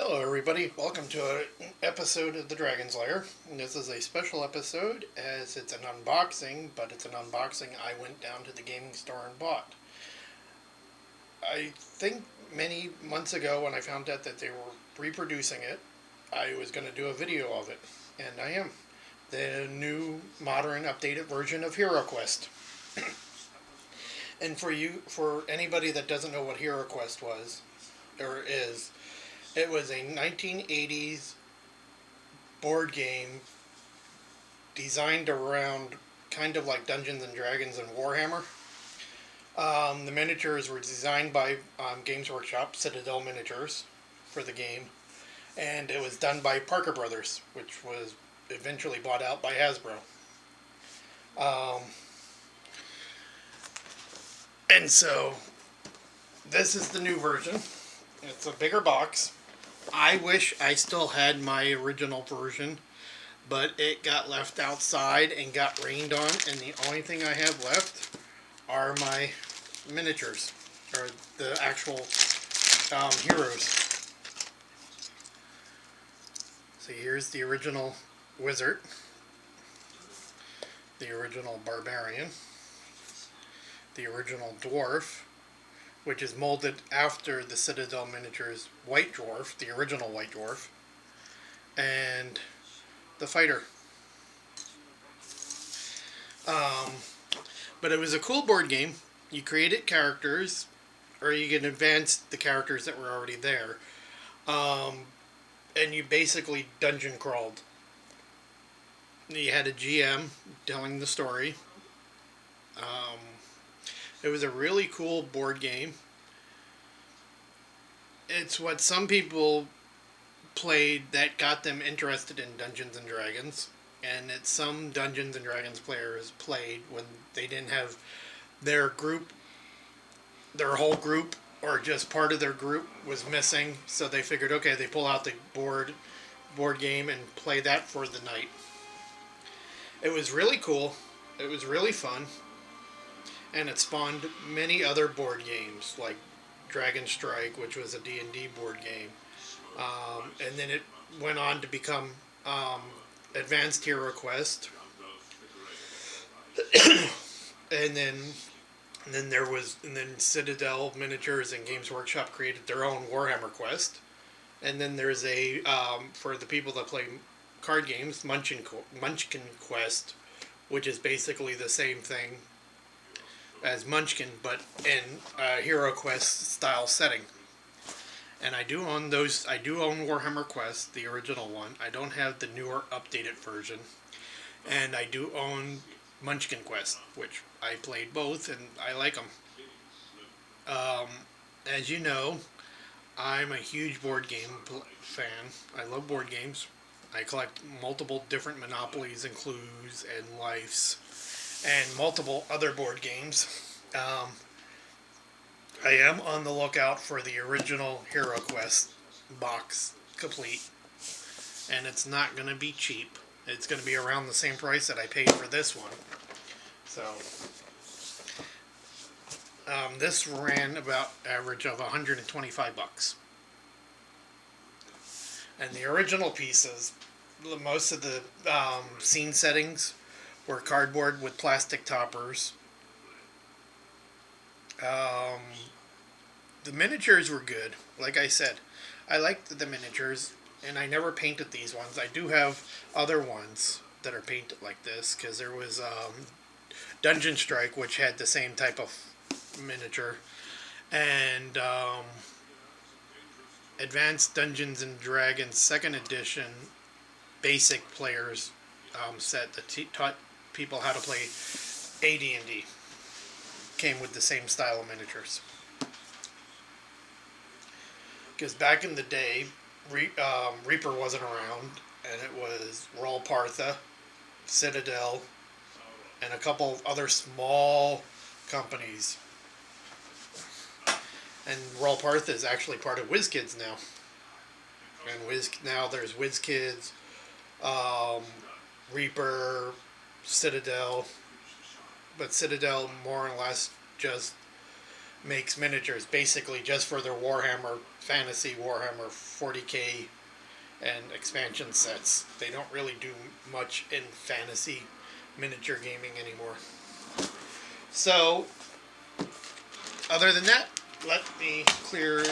Hello everybody, welcome to an episode of the Dragon's Lair. And this is a special episode as it's an unboxing, but it's an unboxing I went down to the gaming store and bought. I think many months ago when I found out that they were reproducing it, I was going to do a video of it, and I am. The new modern updated version of HeroQuest. And for anybody that doesn't know what HeroQuest was, or is, it was a 1980s board game designed around kind of like Dungeons and Dragons and Warhammer. The miniatures were designed by Games Workshop, Citadel Miniatures, for the game. And it was done by Parker Brothers, which was eventually bought out by Hasbro. And so, this is the new version. It's a bigger box. I wish I still had my original version, but it got left outside and got rained on, and the only thing I have left are my miniatures, or the actual heroes. So here's the original wizard, the original barbarian, the original dwarf, which is molded after the Citadel Miniatures White Dwarf, the original White Dwarf, and the fighter. But it was a cool board game. You created characters, or you can advance the characters that were already there, and you basically dungeon crawled. You had a GM telling the story. It was a really cool board game. It's what some people played that got them interested in Dungeons and Dragons, and it's some Dungeons and Dragons players played when they didn't have their group, their whole group, or just part of their group was missing, so they figured, okay, they pull out the board game and play that for the night. It was really cool. It was really fun. And it spawned many other board games, like Dragon Strike, which was a D&D board game. And then it went on to become Advanced HeroQuest. and then Citadel Miniatures and Games Workshop created their own Warhammer Quest. And then there's a, for the people that play card games, Munchkin Quest, which is basically the same thing as Munchkin, but in a HeroQuest style setting. And I do own those. I do own Warhammer Quest, the original one. I don't have the newer, updated version. And I do own Munchkin Quest, which I played both, and I like them. As you know, I'm a huge board game fan. I love board games. I collect multiple different Monopolies and Clues and Lifes, and multiple other board games. I am on the lookout for the original HeroQuest box complete, and it's not going to be cheap. It's going to be around the same price that I paid for this one. So, this ran about average of $125. And the original pieces, most of the scene settings were cardboard with plastic toppers. The miniatures were good. Like I said, I liked the miniatures, and I never painted these ones. I do have other ones that are painted like this, because there was Dungeon Strike, which had the same type of miniature, and Advanced Dungeons and Dragons 2nd Edition Basic Players set that taught people how to play AD&D. Came with the same style of miniatures. Because back in the day, Reaper wasn't around, and it was Roll Partha, Citadel, and a couple of other small companies. And Roll Partha is actually part of WizKids now. And now there's WizKids, Reaper, Citadel, but Citadel more or less just makes miniatures basically just for their Warhammer Fantasy, Warhammer 40K, and expansion sets. They don't really do much in fantasy miniature gaming anymore. So, other than that, let me clear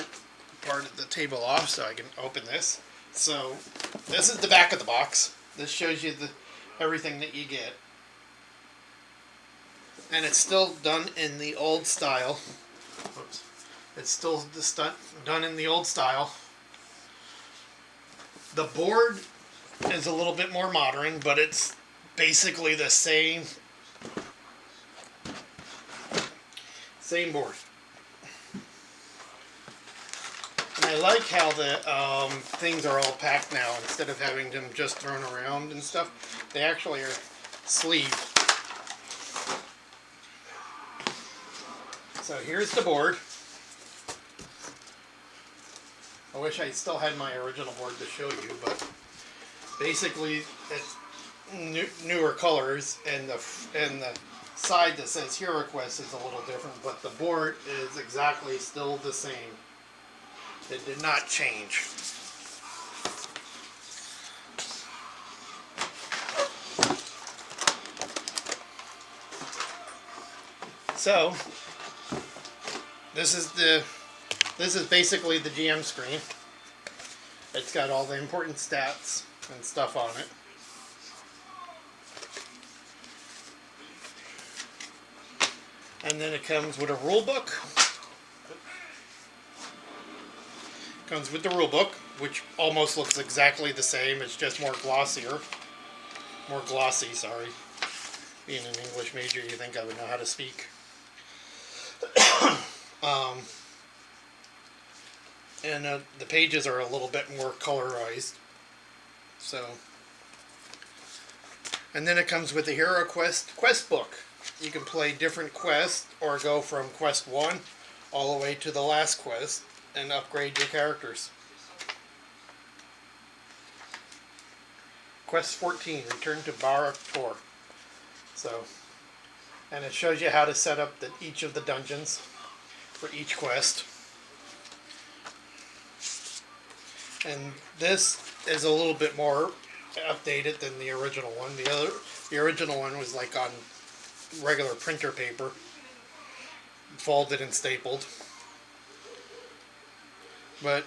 part of the table off so I can open this. So, this is the back of the box. This shows you everything that you get. And it's still done in the old style. Oops. It's still done in the old style. The board is a little bit more modern, but it's basically the same board. And I like how the things are all packed now. Instead of having them just thrown around and stuff, they actually are sleeved. So here's the board. I wish I still had my original board to show you, but basically it's newer colors, and the side that says HeroQuest is a little different, but the board is exactly still the same. It did not change. So this is basically the GM screen. It's got all the important stats and stuff on it. And then it comes with a rule book. Comes with the rule book, which almost looks exactly the same. It's just more glossy, sorry. Being an English major, you think I would know how to speak. And the pages are a little bit more colorized. So, and then it comes with the HeroQuest quest book. You can play different quests or go from quest 1 all the way to the last quest and upgrade your characters. Quest 14, Return to Barak 4. So, and it shows you how to set up each of the dungeons for each quest. And this is a little bit more updated than the original one. The original one was like on regular printer paper, folded and stapled. But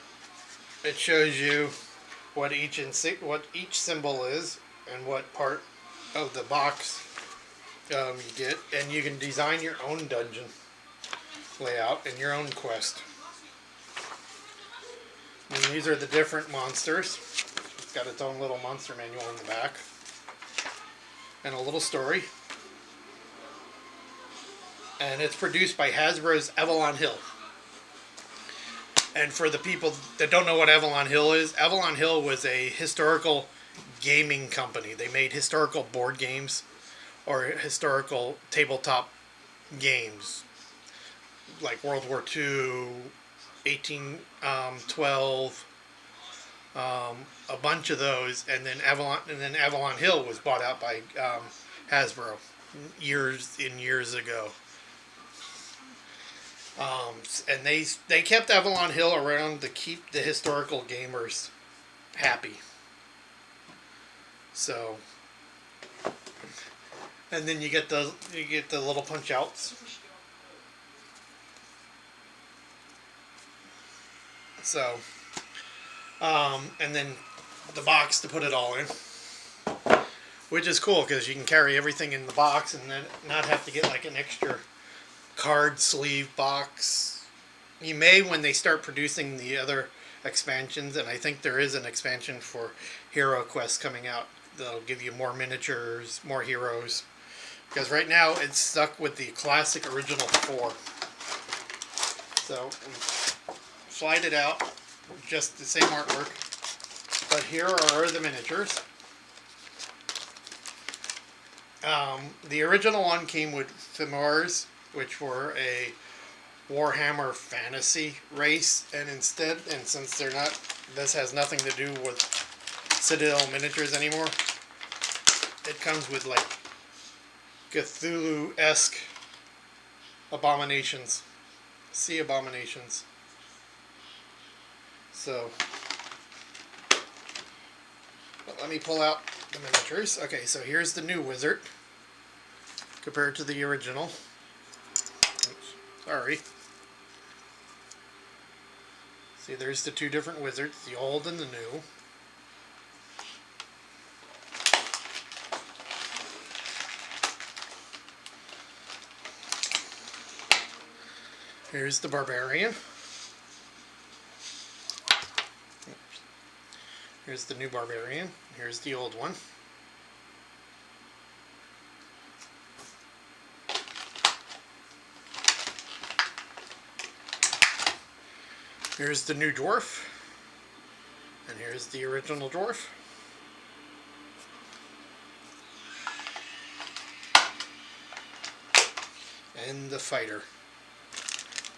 it shows you what each symbol is and what part of the box you get, and you can design your own dungeon layout and your own quest. And these are the different monsters. It's got its own little monster manual in the back. And a little story. And it's produced by Hasbro's Avalon Hill. And for the people that don't know what Avalon Hill is, Avalon Hill was a historical gaming company. They made historical board games or historical tabletop games like World War II, 1812, a bunch of those, and then Avalon Hill was bought out by Hasbro years ago. And they kept Avalon Hill around to keep the historical gamers happy. So, and then you get the little punch outs. So, and then the box to put it all in, which is cool because you can carry everything in the box and then not have to get like an extra card sleeve box. You may when they start producing the other expansions, and I think there is an expansion for HeroQuest coming out that'll give you more miniatures, more heroes, because right now it's stuck with the classic original 4. So slide it out, just the same artwork, but here are the miniatures. The original one came with Femors, which were a Warhammer fantasy race, and since they're not, this has nothing to do with Citadel Miniatures anymore, it comes with like Cthulhu-esque abominations sea abominations. So, but let me pull out the miniatures. Okay, so here's the new wizard compared to the original. Oops, sorry. See, there's the two different wizards, the old and the new. Here's the barbarian. Here's the new barbarian. Here's the old one. Here's the new dwarf. And here's the original dwarf. And the fighter.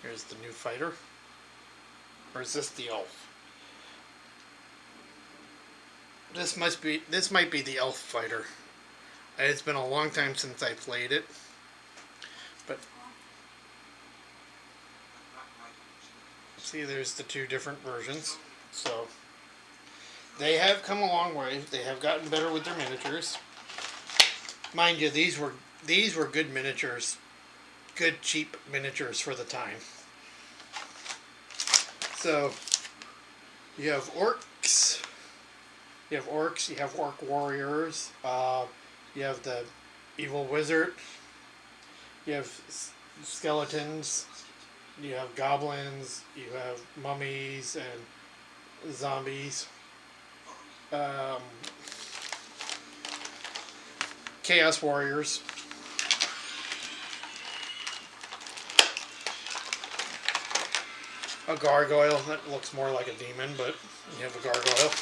Here's the new fighter. Or is this the elf? This might be the elf fighter. It's been a long time since I played it. But see, there's the two different versions. So they have come a long way. They have gotten better with their miniatures. Mind you, these were good miniatures. Good cheap miniatures for the time. So you have orcs. You have orcs, you have orc warriors, you have the evil wizard, you have skeletons, you have goblins, you have mummies and zombies, chaos warriors, a gargoyle that looks more like a demon, but you have a gargoyle.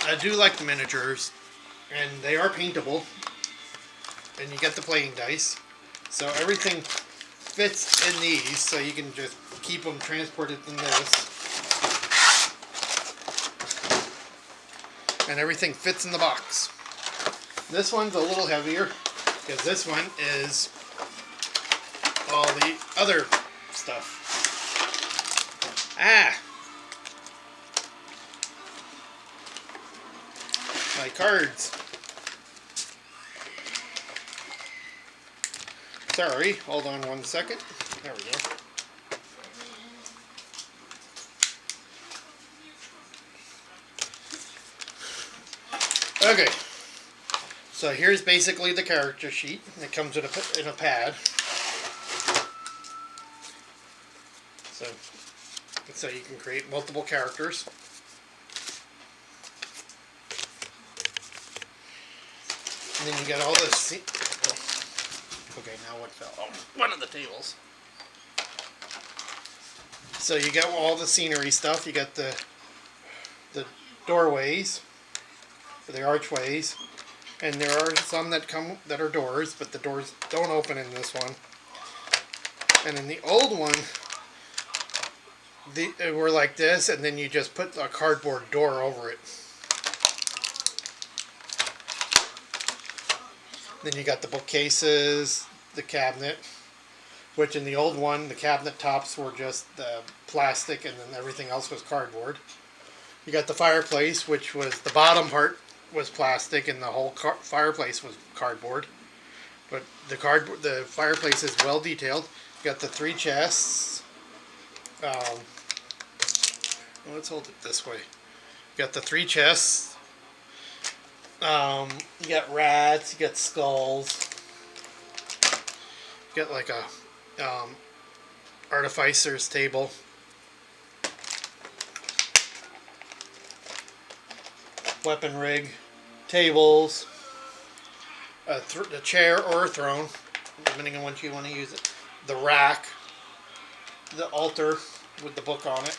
I do like the miniatures, and they are paintable, and you get the playing dice, so everything fits in these, so you can just keep them transported in this, and everything fits in the box. This one's a little heavier, because this one is all the other stuff. My cards. Sorry, hold on one second. There we go. Okay, so here's basically the character sheet. It comes in a pad. So you can create multiple characters. And then you got all this. Okay, now what fell? Oh, one of the tables. So you got all the scenery stuff. You got the doorways, the archways, and there are some that are doors, but the doors don't open in this one. And in the old one, they were like this, and then you just put a cardboard door over it. Then you got the bookcases, the cabinet, which in the old one, the cabinet tops were just plastic, and then everything else was cardboard. You got the fireplace, which was the bottom part was plastic, and the whole fireplace was cardboard. But the fireplace is well detailed. You got the three chests. Let's hold it this way. You got the three chests. You got rats, you got skulls, you got like a artificer's table, weapon rig, tables, a chair or a throne, depending on what you want to use it, the rack, the altar with the book on it.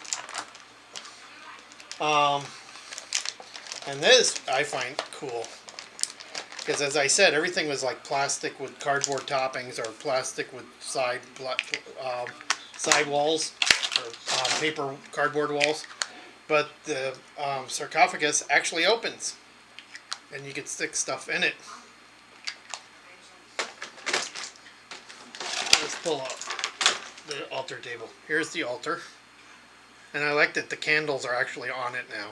And this I find cool, because as I said, everything was like plastic with cardboard toppings, or plastic with side walls, or paper cardboard walls. But the sarcophagus actually opens, and you can stick stuff in it. pull up the altar table. Here's the altar. And I like that the candles are actually on it now.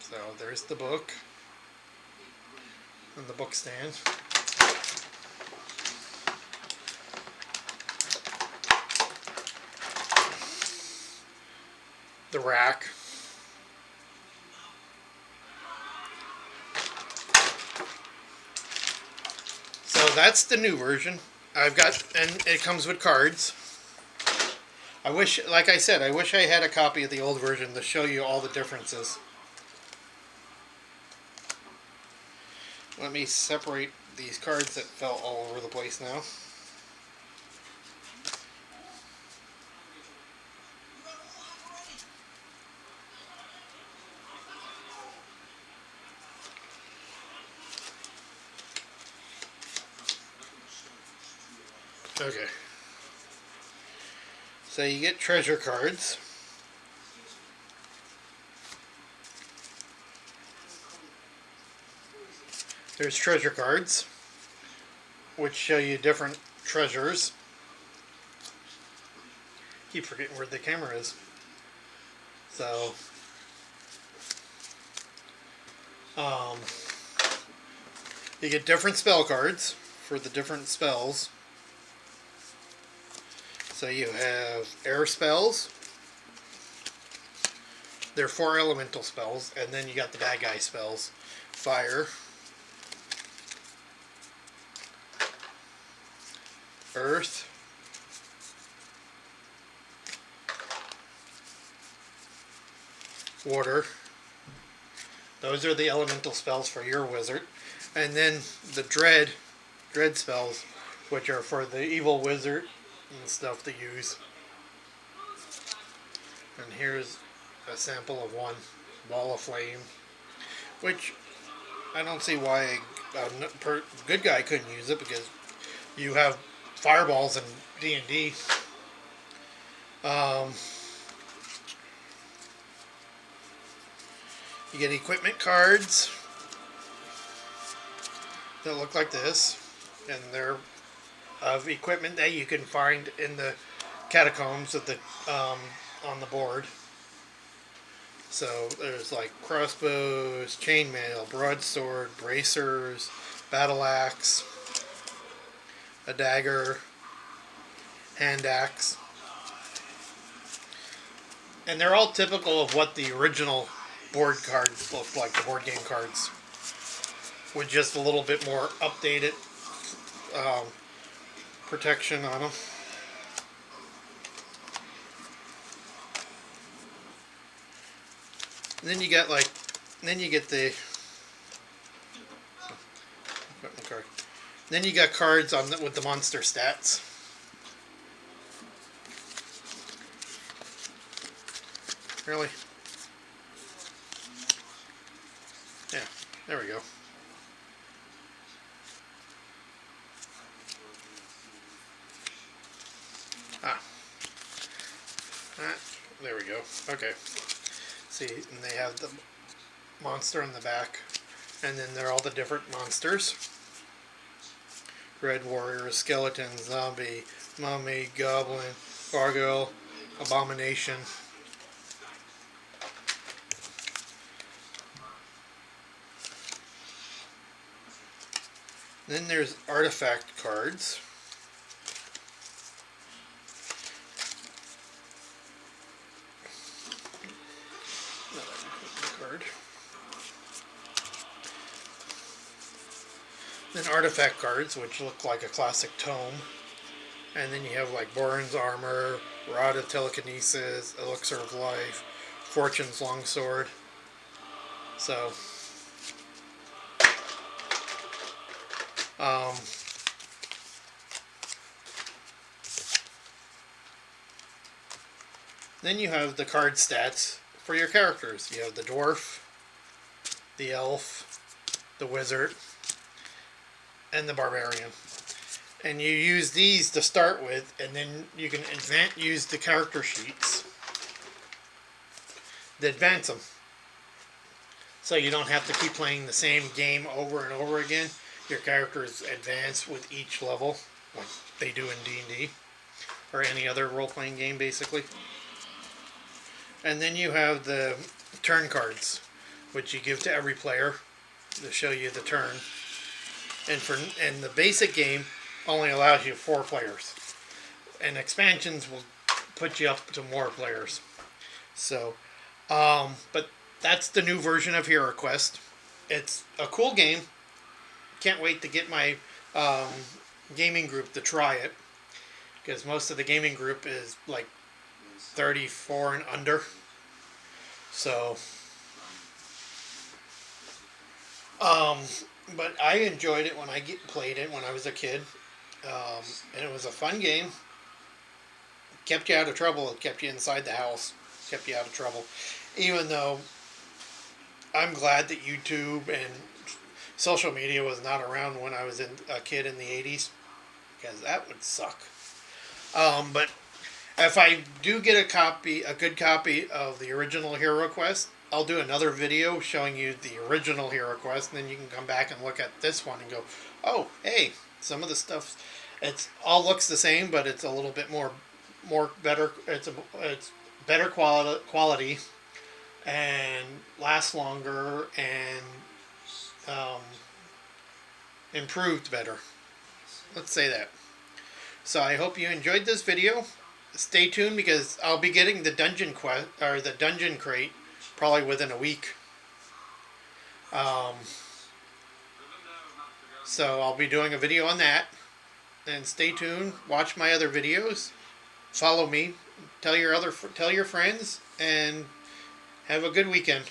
So there's the book and the book stand. The rack. So that's the new version. And it comes with cards. I wish, like I said, I wish I had a copy of the old version to show you all the differences. Let me separate these cards that fell all over the place now. Okay. So you get treasure cards. There's treasure cards, which show you different treasures. Keep forgetting where the camera is. So, you get different spell cards for the different spells. So you have air spells. They're 4 elemental spells, and then you got the bad guy spells. Fire, earth, water. Those are the elemental spells for your wizard. And then the dread spells, which are for the evil wizard and stuff to use. And here's a sample of one, ball of flame, which I don't see why a good guy couldn't use it, because you have fireballs in D&D. You get equipment cards that look like this, and they're of equipment that you can find in the catacombs of the on the board. So there's like crossbows, chainmail, broadsword, bracers, battle axe, a dagger, hand axe, and they're all typical of what the original board cards looked like, the board game cards, with just a little bit more updated protection on them. And then you get the card. Then you got cards with the monster stats. Really? Yeah, there we go. There we go. Okay. See, and they have the monster in the back, and then there are all the different monsters. Red warrior, skeleton, zombie, mummy, goblin, gargoyle, abomination. Then there's artifact cards. Then artifact cards, which look like a classic tome. And then you have like Borin's armor, Rod of Telekinesis, Elixir of Life, Fortune's Longsword. So, then you have the card stats for your characters. You have the dwarf, the elf, the wizard, and the barbarian. And you use these to start with, and then you can use the character sheets to advance them. So you don't have to keep playing the same game over and over again. Your characters advance with each level, like they do in D&D or any other role-playing game, basically. And then you have the turn cards, which you give to every player to show you the turn. And the basic game only allows you 4 players, and expansions will put you up to more players. So, but that's the new version of Hero Quest. It's a cool game. Can't wait to get my gaming group to try it, because most of the gaming group is like 34 and under. So, but I enjoyed it when I played it when I was a kid, and it was a fun game. It kept you out of trouble. It kept you inside the house. It kept you out of trouble, even though I'm glad that YouTube and social media was not around when I was a kid in the 80s, because that would suck. But if I do get a good copy of the original Hero Quest, I'll do another video showing you the original Hero Quest, and then you can come back and look at this one and go, oh, hey, some of the stuff, it's all looks the same, but it's a little bit more better. It's better quality and lasts longer and improved better. Let's say that. So I hope you enjoyed this video. Stay tuned, because I'll be getting the dungeon quest or the dungeon crate probably within a week. So I'll be doing a video on that. And stay tuned. Watch my other videos. Follow me. Tell your friends, and have a good weekend.